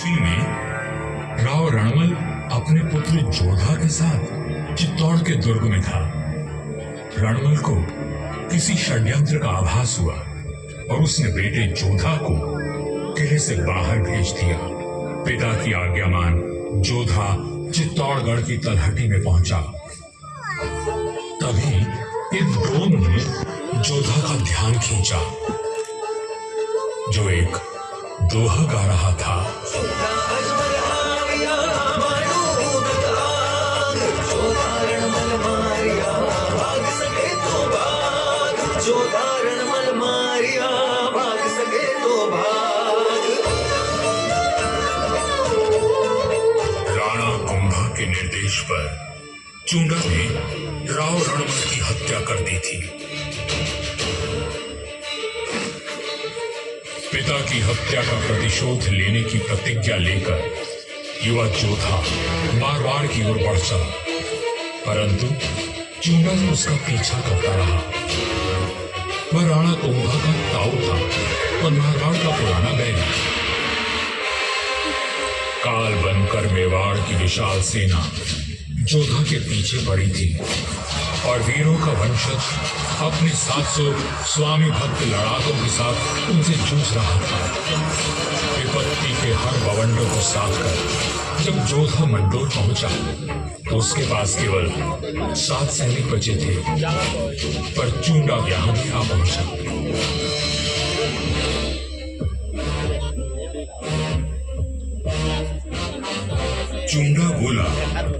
ईस्वी में राव रणमल अपने पुत्र जोधा के साथ चित्तौड़ के दुर्ग में था। रणमल को किसी षड्यंत्र का आभास हुआ और उसने बेटे जोधा को किले से बाहर भेज दिया। पिता की आज्ञा मान जोधा चित्तौड़गढ़ की तलहटी में पहुंचा। तभी एक ड्रोन ने जोधा का ध्यान खींचा, जो एक दोहा गा रहा था। राणा कुंभा के निर्देश पर चूंडा ने राव रणमल की हत्या कर दी थी। पिता की हत्या का प्रतिशोध लेने की प्रतिज्ञा लेकर युवा जोधा मारवाड़ की ओर बढ़ चला, परंतु चूंडा उसका पीछा करता रहा। वह राणा कुंभा का ताऊ था और मारवाड़ का पुराना बैरी। काल बनकर मेवाड़ की विशाल सेना जोधा के पीछे पड़ी थी और वीरों का वंशज अपने 700 स्वामी भक्त लड़ाकों के साथ उनसे जूझ रहा था। विपत्ति के हर बवंडों को साथ कर जब जोधा मंडोर पहुंचा तो उसके पास केवल 7 सैनिक बचे थे, पर चूंडा यहां भी आ पहुंचा। चूंडा बोला,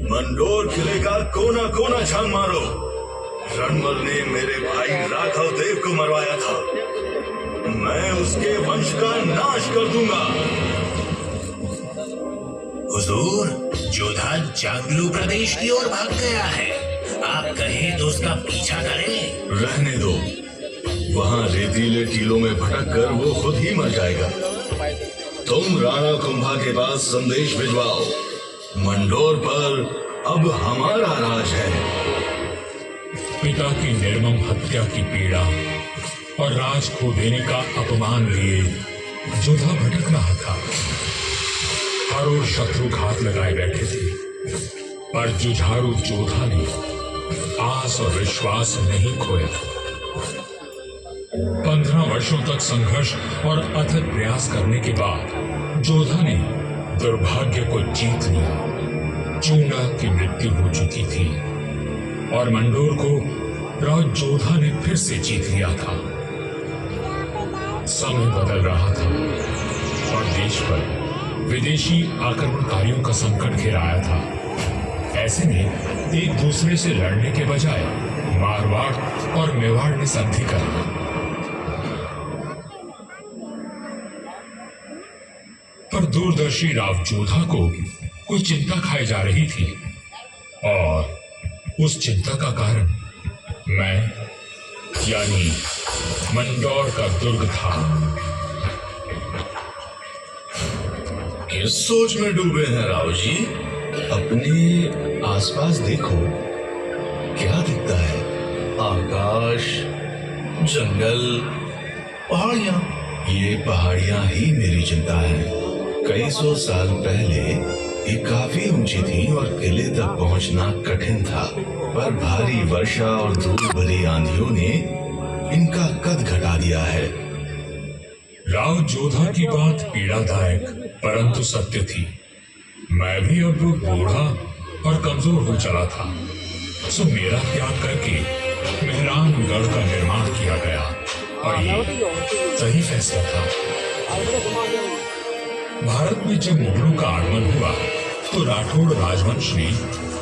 मंडोर किले का कोना कोना छान मारो। रणमल ने मेरे भाई राघव देव को मरवाया था, मैं उसके वंश का नाश कर दूंगा। हुजूर, जोधा जांगलू प्रदेश की ओर भाग गया है। आप कहें तो उसका पीछा करें। रहने दो, वहाँ रेतीले टीलों में भटक कर वो खुद ही मर जाएगा। तुम राणा कुंभा के पास संदेश भिजवाओ, मंडोर पर अब हमारा राज है। पिता की निर्मम हत्या की पीड़ा और राज खो देने का अपमान लिए जोधा भटक रहा था। हर ओर शत्रु घात लगाए बैठे थे, पर जुझारू जोधा ने आस और विश्वास नहीं खोया। 15 वर्षों तक संघर्ष और अथक प्रयास करने के बाद जोधा ने दुर्भाग्य को जीत लिया। चूंडा की मृत्यु हो चुकी थी और मंडोर को राव जोधा ने फिर से जीत लिया था। समय बदल रहा था और देश पर विदेशी आक्रमणकारियों का संकट घेर आया था। ऐसे में एक दूसरे से लड़ने के बजाय मारवाड़ और मेवाड़ ने संधि कर ली। पर दूरदर्शी राव जोधा को कोई चिंता खाई जा रही थी और उस चिंता का कारण मैं यानी मंडोर का दुर्ग था। किस सोच में डूबे हैं राव जी? अपने आसपास देखो, क्या दिखता है? आकाश, जंगल, पहाड़ियां। ये पहाड़ियां ही मेरी चिंता है। कई 100 साल पहले ये काफी ऊंची थी और किले तक पहुंचना कठिन था, पर भारी वर्षा और धूल भरी आंधियों ने इनका कद घटा दिया है। राव जोधा की बात पीड़ादायक परंतु सत्य थी। मैं भी अब बूढ़ा और कमजोर हो चला था, सो मेरा त्याग करके मेहरानगढ़ का निर्माण किया गया और ये सही फैसला था। भारत में जब मुगलों का आगमन हुआ तो राठौड़ राजवंश ने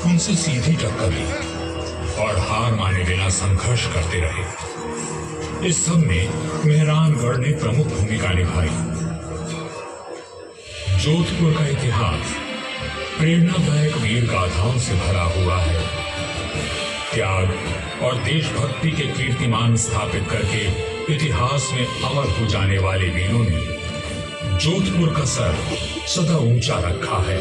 उनसे सीधी टक्कर ली और हार माने बिना संघर्ष करते रहे। इस सब में मेहरानगढ़ ने प्रमुख भूमिका निभाई। जोधपुर का इतिहास प्रेरणादायक वीर गाथाओं से भरा हुआ है। त्याग और देशभक्ति के कीर्तिमान स्थापित करके इतिहास में अमर हो जाने वाले वीरों ने जोधपुर का सर सदा ऊंचा रखा है।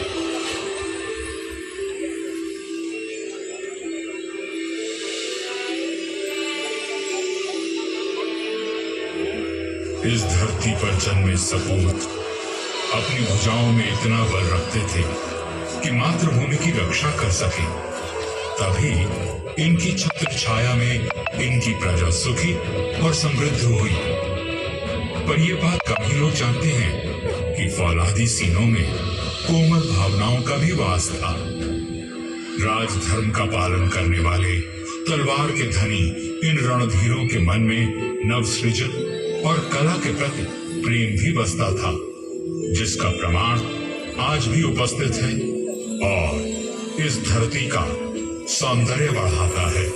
इस धरती पर जन्मे सपूत अपनी भुजाओं में इतना बल रखते थे कि मातृभूमि की रक्षा कर सके। तभी इनकी छत्र छाया में इनकी प्रजा सुखी और समृद्ध हुई। पर यह बात कम ही लोग जानते हैं कि फौलादी सीनों में कोमल भावनाओं का भी वास था। राजधर्म का पालन करने वाले तलवार के धनी इन रणधीरों के मन में नवसृजन और कला के प्रति प्रेम भी बसता था, जिसका प्रमाण आज भी उपस्थित है और इस धरती का सौंदर्य बढ़ाता है।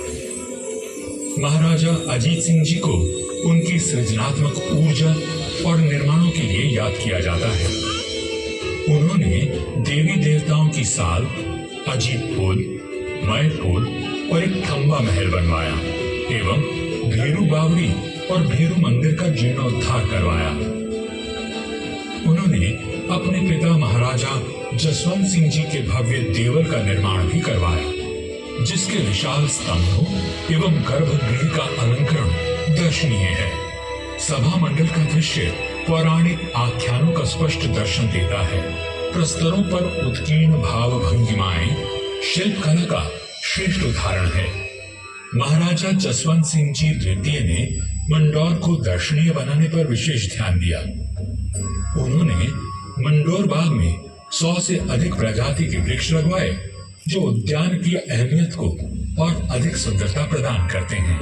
महाराजा अजीत सिंह जी को उनकी सृजनात्मक ऊर्जा और निर्माणों के लिए याद किया जाता है। उन्होंने देवी देवताओं की साल, अजीत पोल, मय पोल और एक खंबा महल बनवाया एवं भेरू बावड़ी और भेरू मंदिर का जीर्णोद्धार करवाया। उन्होंने अपने पिता महाराजा जसवंत सिंह जी के भव्य देवल का निर्माण भी करवाया, जिसके विशाल स्तंभों एवं गर्भगृह का अलंकरण दर्शनीय है। सभा मंडल का दृश्य पौराणिक आख्यानों का स्पष्ट दर्शन देता है। प्रस्तरों पर उत्कीर्ण भाव भंगिमाएं शिल्प कला का श्रेष्ठ उदाहरण है। महाराजा जसवंत सिंह जी द्वितीय ने मंडौर को दर्शनीय बनाने पर विशेष ध्यान दिया। उन्होंने मंडौर बाग में 100 से अधिक प्रजाति के वृक्ष लगवाए, जो उद्यान की अहमियत को और अधिक सुंदरता प्रदान करते हैं।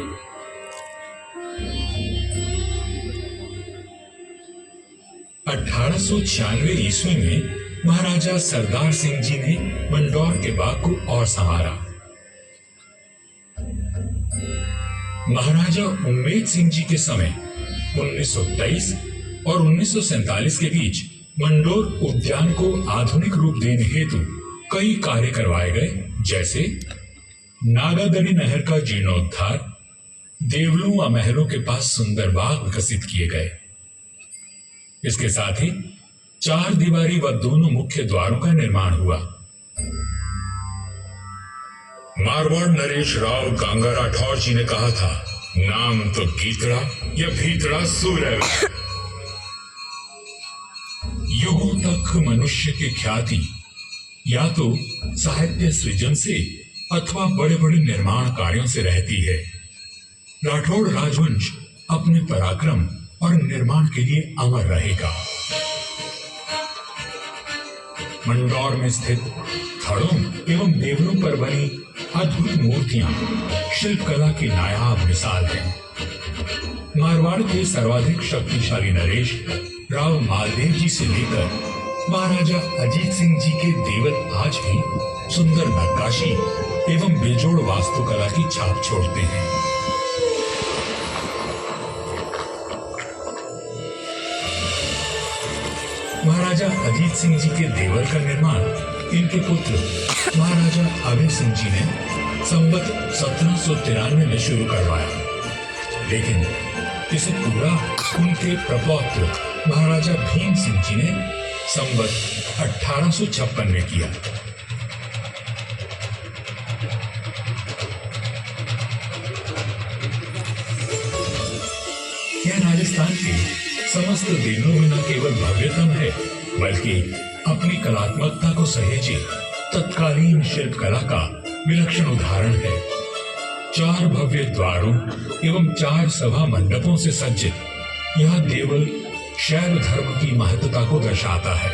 अठारह ईस्वी में महाराजा सरदार सिंह जी ने मंडौर के बाग को और संवारा। महाराजा उम्मेद सिंह जी के समय 1923 और 1947 के बीच मंडौर उद्यान को आधुनिक रूप देने हेतु कई कार्य करवाए गए, जैसे नागादड़ी नहर का जीर्णोद्धार, देवलों व महलों के पास सुंदर बाग विकसित किए गए। इसके साथ ही 4 दीवारी व दोनों मुख्य द्वारों का निर्माण हुआ। मारवाड़ नरेश राव गांगा राठौर जी ने कहा था, नाम तो गीतड़ा या भीतड़ा सूर्य। युगों तक मनुष्य की ख्याति या तो साहित्य सृजन से अथवा बड़े बड़े निर्माण कार्यों से रहती है। राठौड़ राजवंश अपने पराक्रम और निर्माण के लिए अमर रहेगा। मंडौर में स्थित थड़ों एवं देवलों पर बनी अद्भुत मूर्तियां शिल्प कला की नायाब मिसाल हैं। मारवाड़ के सर्वाधिक शक्तिशाली नरेश राव मालदेव जी से लेकर महाराजा अजीत सिंह जी के देवल आज भी सुंदर नक्काशी एवं बेजोड़ वास्तुकला की छाप छोड़ते हैं। महाराजा अजीत सिंह जी के देवल का निर्माण इनके पुत्र महाराजा अभय सिंह जी ने संवत 1793 में शुरू करवाया, लेकिन इसे पूरा उनके प्रपौत्र महाराजा भीम सिंह जी ने संवत 1856 में किया। यह राजस्थान के समस्त देनों में न केवल भव्यतम है, बल्कि अपनी कलात्मकता को सहेजे तत्कालीन शिल्प कला का विलक्षण उदाहरण है। 4 भव्य द्वारों एवं 4 सभा मंडपों से सज्जित यह देवल शैव धर्म की महत्ता को दर्शाता है।